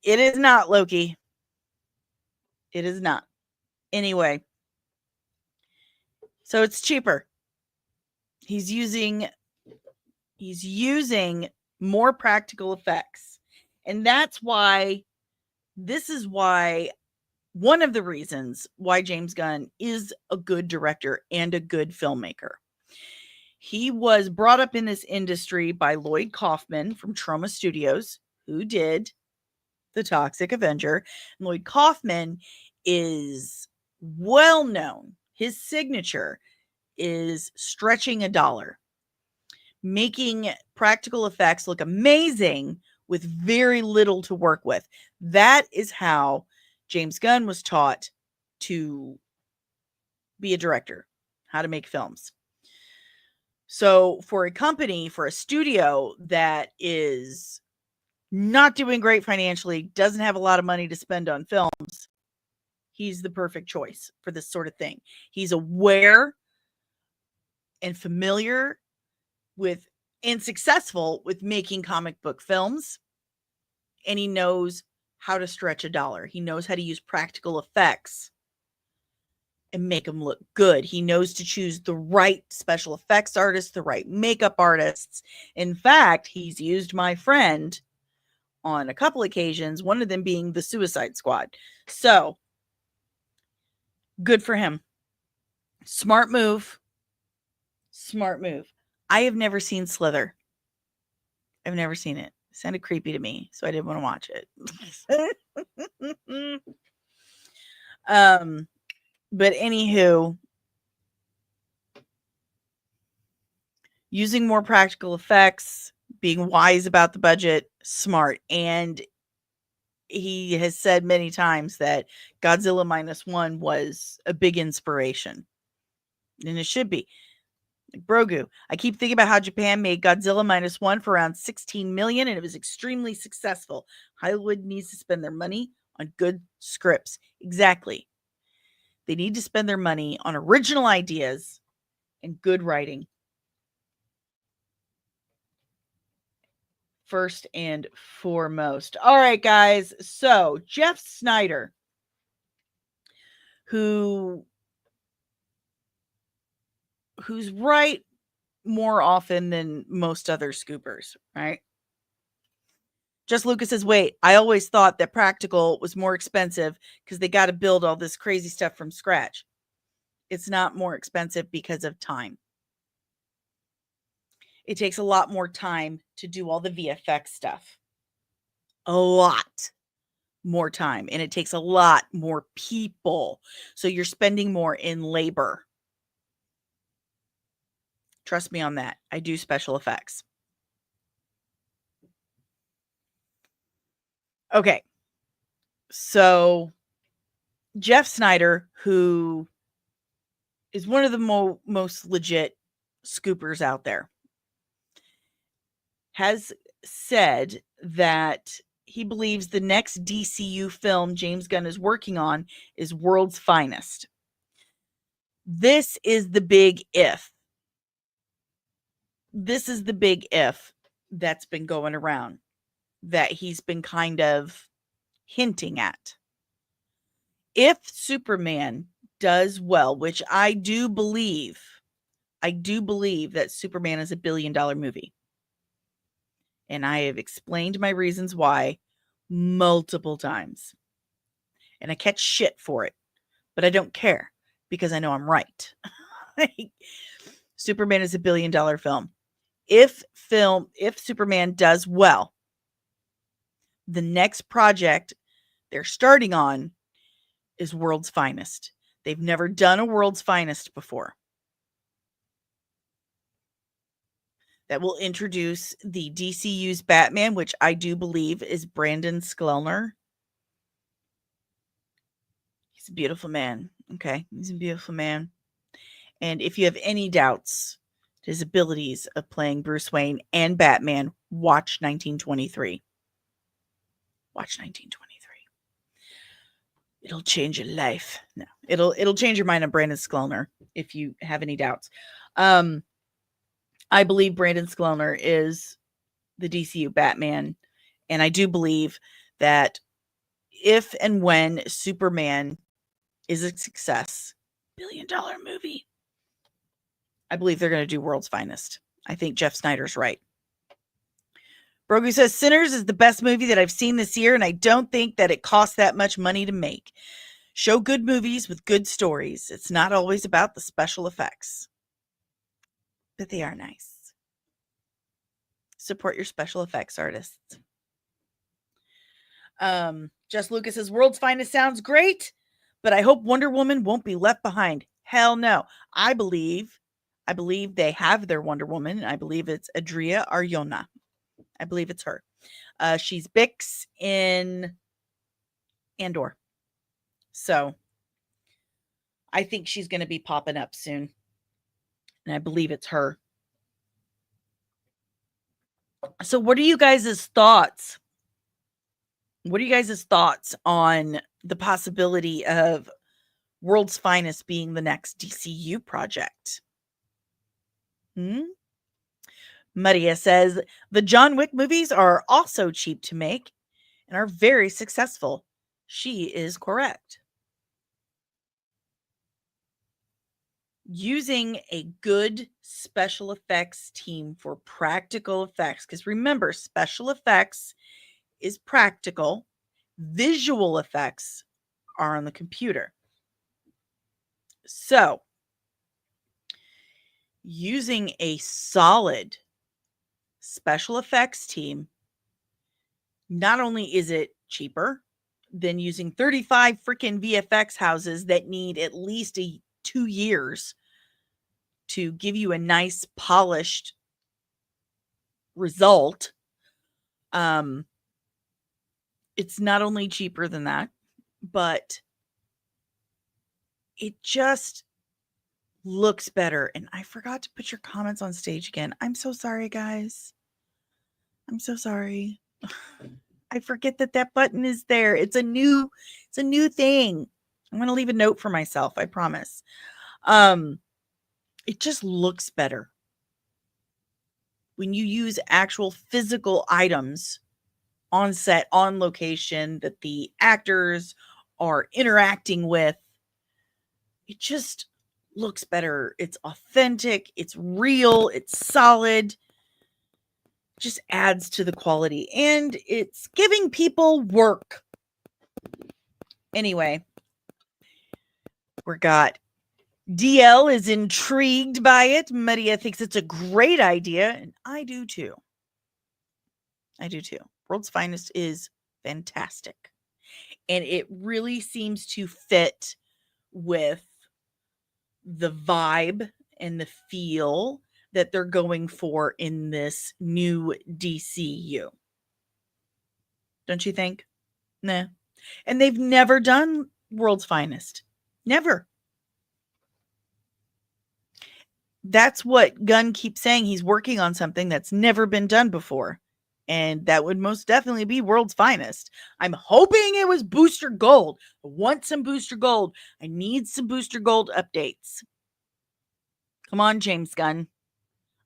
is not, Loki. It is not. Anyway, so it's cheaper. He's using more practical effects. And this is why one of the reasons why James Gunn is a good director and a good filmmaker. He was brought up in this industry by Lloyd Kaufman from Troma Studios, who did The Toxic Avenger. And Lloyd Kaufman is well known. His signature is stretching a dollar, making practical effects look amazing with very little to work with. That is how James Gunn was taught to be a director, how to make films. So for a company, for a studio that is not doing great financially, doesn't have a lot of money to spend on films, he's the perfect choice for this sort of thing. He's aware and familiar with and successful with making comic book films. And he knows how to stretch a dollar. He knows how to use practical effects and make them look good. He knows to choose the right special effects artists, the right makeup artists. In fact, he's used my friend on a couple occasions, one of them being the Suicide Squad. So, good for him. Smart move. Smart move. I have never seen Slither. I've never seen it. It sounded creepy to me, so I didn't want to watch it. But anywho, using more practical effects, being wise about the budget, smart. And he has said many times that Godzilla -1 was a big inspiration. And it should be. Like Brogu, I keep thinking about how Japan made Godzilla -1 for around 16 million, and it was extremely successful. Hollywood needs to spend their money on good scripts. Exactly. They need to spend their money on original ideas and good writing. First and foremost. All right, guys. So Jeff SNEIDER, who's right more often than most other scoopers, right? Just Lucas says, wait, I always thought that practical was more expensive because they got to build all this crazy stuff from scratch. It's not more expensive because of time. It takes a lot more time to do all the VFX stuff. A lot more time. And it takes a lot more people. So you're spending more in labor. Trust me on that. I do special effects. Okay. So Jeff SNEIDER, who is one of the most legit scoopers out there, has said that he believes the next DCU film James Gunn is working on is World's Finest. This is the big if. This is the big if that's been going around, that he's been kind of hinting at. If Superman does well, which I do believe that Superman is $1 billion movie. And I have explained my reasons why multiple times. And I catch shit for it. But I don't care because I know I'm right. Superman is $1 billion film. If Superman does well, the next project they're starting on is World's Finest. They've never done a World's Finest before. That will introduce the DCU's Batman, which I do believe is Brandon Skellner. He's a beautiful man. Okay, he's a beautiful man. And if you have any doubts to his abilities of playing Bruce Wayne and Batman, watch 1923. Watch 1923. It'll change your life. No, it'll change your mind on Brandon Skellner if you have any doubts. I believe Brandon Skellner is the DCU Batman, and I do believe that if and when Superman is a success, $1 billion movie, I believe they're going to do World's Finest. I think Jeff SNEIDER's right. Brogu says, Sinners is the best movie that I've seen this year, and I don't think that it costs that much money to make. Show good movies with good stories. It's not always about the special effects, but they are nice. Support your special effects artists. Just Lucas says, World's Finest sounds great, but I hope Wonder Woman won't be left behind. Hell no. I believe they have their Wonder Woman. I believe it's Adria Arjona. I believe it's her. She's Bix in Andor. So I think she's going to be popping up soon. And I believe it's her. So what are you guys' thoughts? What are you guys' thoughts on the possibility of World's Finest being the next DCU project? Maria says, the John Wick movies are also cheap to make and are very successful. She is correct. Using a good special effects team for practical effects, because remember, special effects is practical, visual effects are on the computer. So, using a solid special effects team, not only is it cheaper than using 35 freaking VFX houses that need at least 2 years to give you a nice polished result. It's not only cheaper than that, but it just looks better. And I forgot to put your comments on stage again. I'm so sorry, guys. I'm so sorry. I forget that button is there. It's a new thing. I'm going to leave a note for myself, I promise. It just looks better when you use actual physical items on set, on location, that the actors are interacting with. It just looks better. It's authentic. It's real. It's solid. Just adds to the quality. And it's giving people work. Anyway, we got DL is intrigued by it. Maria thinks it's a great idea. And I do too. World's Finest is fantastic. And it really seems to fit with the vibe and the feel that they're going for in this new DCU. Don't you think? Nah. And they've never done World's Finest. Never. That's what Gunn keeps saying. He's working on something that's never been done before. And that would most definitely be World's Finest. I'm hoping it was Booster Gold. I want some Booster Gold. I need some Booster Gold updates. Come on, James Gunn.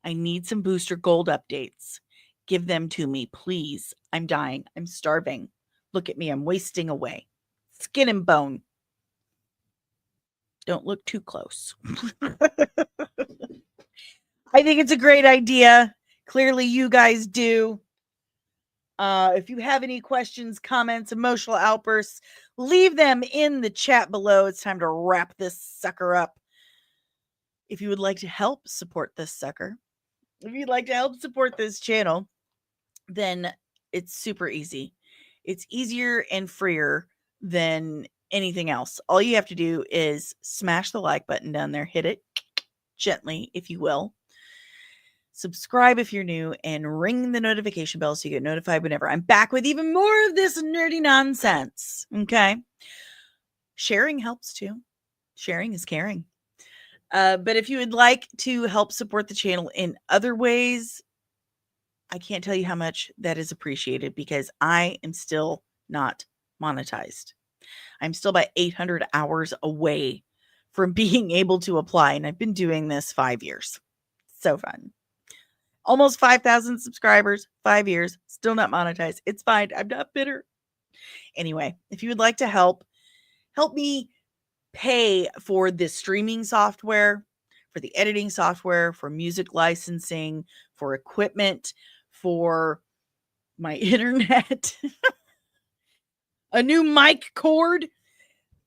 I need some Booster Gold updates. Give them to me, please. I'm dying. I'm starving. Look at me. I'm wasting away. Skin and bone. Don't look too close. I think it's a great idea. Clearly, you guys do. If you have any questions, comments, emotional outbursts, leave them in the chat below. It's time to wrap this sucker up. If you would like to help support this sucker, if you'd like to help support this channel, then it's super easy. It's easier and freer than anything else. All you have to do is smash the like button down there, hit it gently, if you will. Subscribe if you're new, and ring the notification bell so you get notified whenever I'm back with even more of this nerdy nonsense. Okay. Sharing helps too. Sharing is caring. But if you would like to help support the channel in other ways, I can't tell you how much that is appreciated, because I am still not monetized. I'm still about 800 hours away from being able to apply. And I've been doing this 5 years. So fun. Almost 5,000 subscribers, 5 years, still not monetized. It's fine. I'm not bitter. Anyway, if you would like to help me pay for the streaming software, for the editing software, for music licensing, for equipment, for my internet, a new mic cord,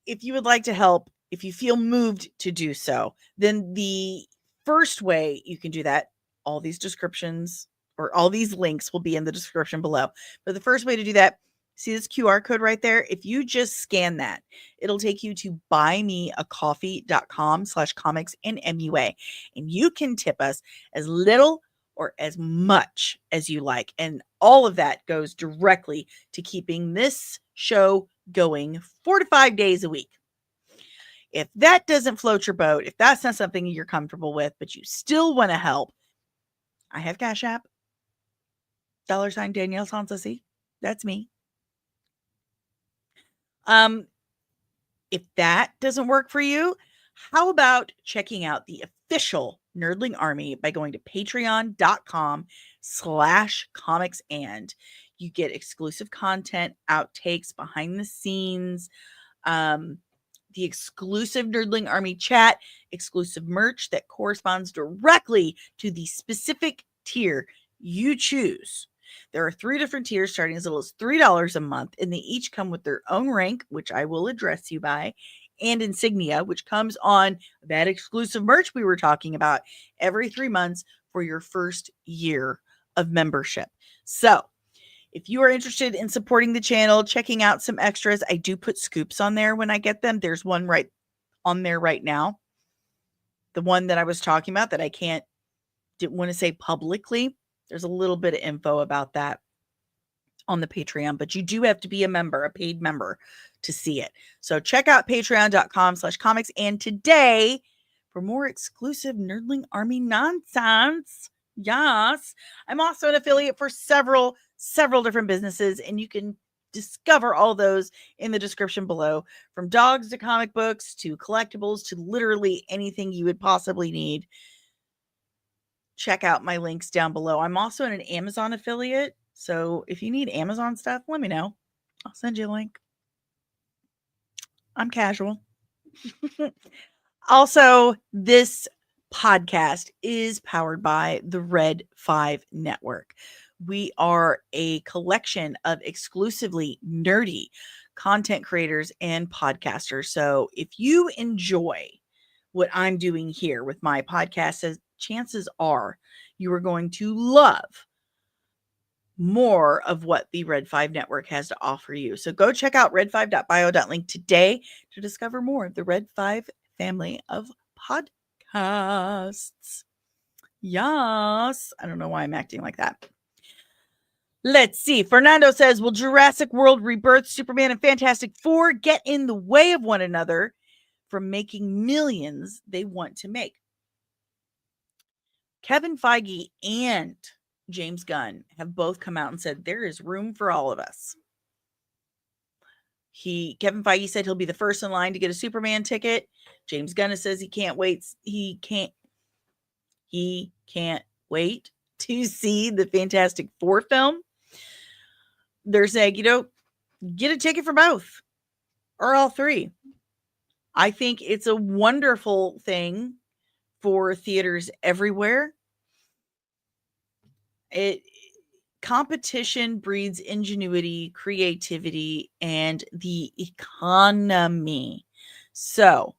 if you would like to help, if you feel moved to do so, then the first way you can do that, all these descriptions or all these links will be in the description below. But the first way to do that, see this QR code right there? If you just scan that, it'll take you to buymeacoffee.com/comics and MUA. And you can tip us as little or as much as you like. And all of that goes directly to keeping this show going 4 to 5 days a week. If that doesn't float your boat, if that's not something you're comfortable with, but you still want to help, I have Cash App. $ DanielleSoncasie. That's me. If that doesn't work for you, how about checking out the official Nerdling Army by going to patreon.com/comicsand. You get exclusive content, outtakes, behind the scenes, the exclusive Nerdling Army chat, exclusive merch that corresponds directly to the specific tier you choose. There are 3 different tiers starting as little as $3 a month, and they each come with their own rank, which I will address you by, and insignia, which comes on that exclusive merch we were talking about every 3 months for your first year of membership. So if you are interested in supporting the channel, checking out some extras, I do put scoops on there when I get them. There's one right on there right now. The one that I was talking about that I didn't want to say publicly. There's a little bit of info about that on the Patreon, but you do have to be a member, a paid member, to see it. So check out patreon.com/comics. And today, for more exclusive Nerdling Army nonsense, yes, I'm also an affiliate for several different businesses, and you can discover all those in the description below, from dogs to comic books to collectibles to literally anything you would possibly need. Check out my links down below. I'm also an Amazon affiliate, so if you need Amazon stuff, let me know. I'll send you a link. I'm casual. Also, this podcast is powered by the Red 5 Network. We are a collection of exclusively nerdy content creators and podcasters. So if you enjoy what I'm doing here with my podcast, chances are you are going to love more of what the Red 5 Network has to offer you. So go check out red5.bio.link today to discover more of the Red 5 family of podcasts. Yes. I don't know why I'm acting like that. Let's see. Fernando says, will Jurassic World Rebirth, Superman, and Fantastic Four get in the way of one another from making millions they want to make? Kevin Feige and James Gunn have both come out and said there is room for all of us. Kevin Feige said he'll be the first in line to get a Superman ticket. James Gunn says he can't wait. He can't wait to see the Fantastic Four film. They're saying, get a ticket for both or all 3. I think it's a wonderful thing for theaters everywhere. Competition breeds ingenuity, creativity, and the economy. So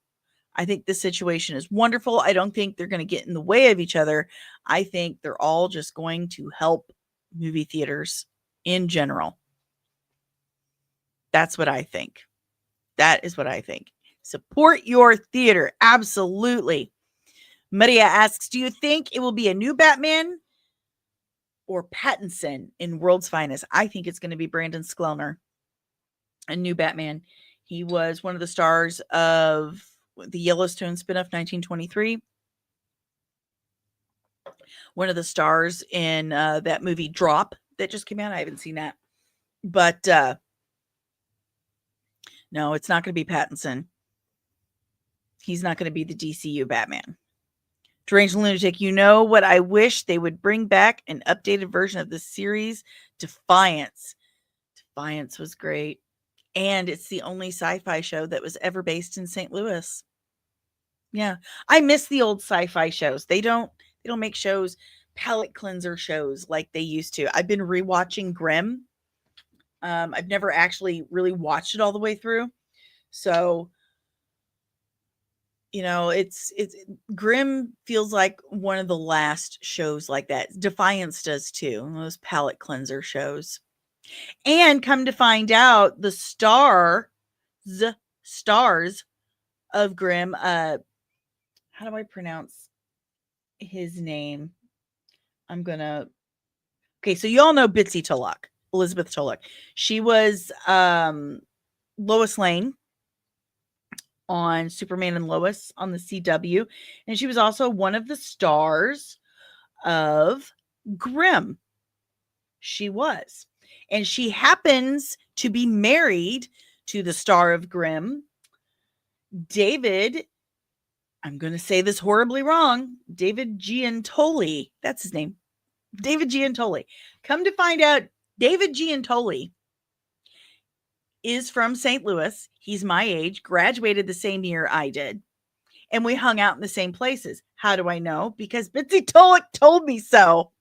I think this situation is wonderful. I don't think they're going to get in the way of each other. I think they're all just going to help movie theaters in general. That's what I think. That is what I think. Support your theater. Absolutely. Maria asks, do you think it will be a new Batman or Pattinson in World's Finest? I think it's going to be Brandon Sklenar, a new Batman. He was one of the stars of the Yellowstone spinoff 1923. One of the stars in that movie Drop that just came out. I haven't seen that. But no, it's not going to be Pattinson. He's not going to be the DCU Batman. Deranged Lunatic, what I wish they would bring back an updated version of the series, Defiance. Defiance was great. And it's the only sci-fi show that was ever based in St. Louis. Yeah. I miss the old sci-fi shows. They don't make shows, palate cleanser shows like they used to. I've been rewatching Grimm. I've never actually really watched it all the way through. So it's Grimm feels like one of the last shows like that. Defiance does too. Those palate cleanser shows. And come to find out, the stars of Grimm, how do I pronounce his name? Okay, so you all know Bitsy Tulloch, Elizabeth Tulloch. She was Lois Lane on Superman and Lois on the CW, and she was also one of the stars of Grimm. She was. And she happens to be married to the star of Grimm, David. I'm going to say this horribly wrong. David Giantoli. That's his name. David Giantoli. Come to find out, David Giantoli is from St. Louis. He's my age, graduated the same year I did. And we hung out in the same places. How do I know? Because Bitsy Tulloch told me so.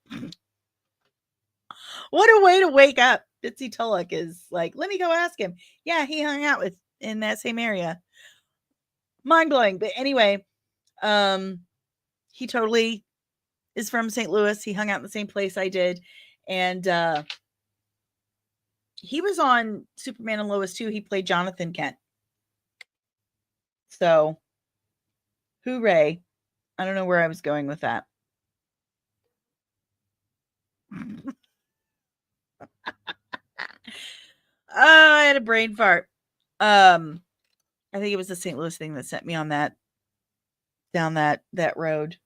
What a way to wake up. Bitsy Tulloch is like, let me go ask him. Yeah, he hung out with in that same area. Mind blowing. But anyway, he totally is from St. Louis. He hung out in the same place I did. And he was on Superman and Lois too. He played Jonathan Kent. So, hooray. I don't know where I was going with that. I had a brain fart. I think it was the St. Louis thing that sent me on that down that road.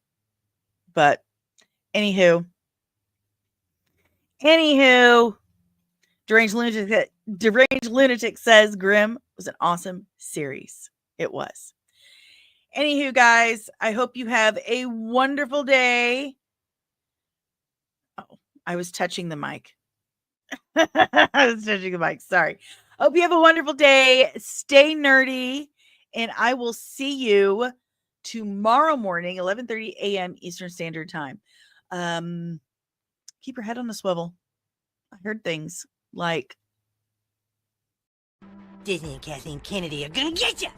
But anywho, Deranged Lunatic says Grimm was an awesome series. It was. Anywho, guys, I hope you have a wonderful day. Oh, I was touching the mic. Sorry. Hope you have a wonderful day. Stay nerdy. And I will see you tomorrow morning, 11:30 a.m. Eastern Standard Time. Keep your head on a swivel. I heard things like Disney and Kathleen Kennedy are gonna get you.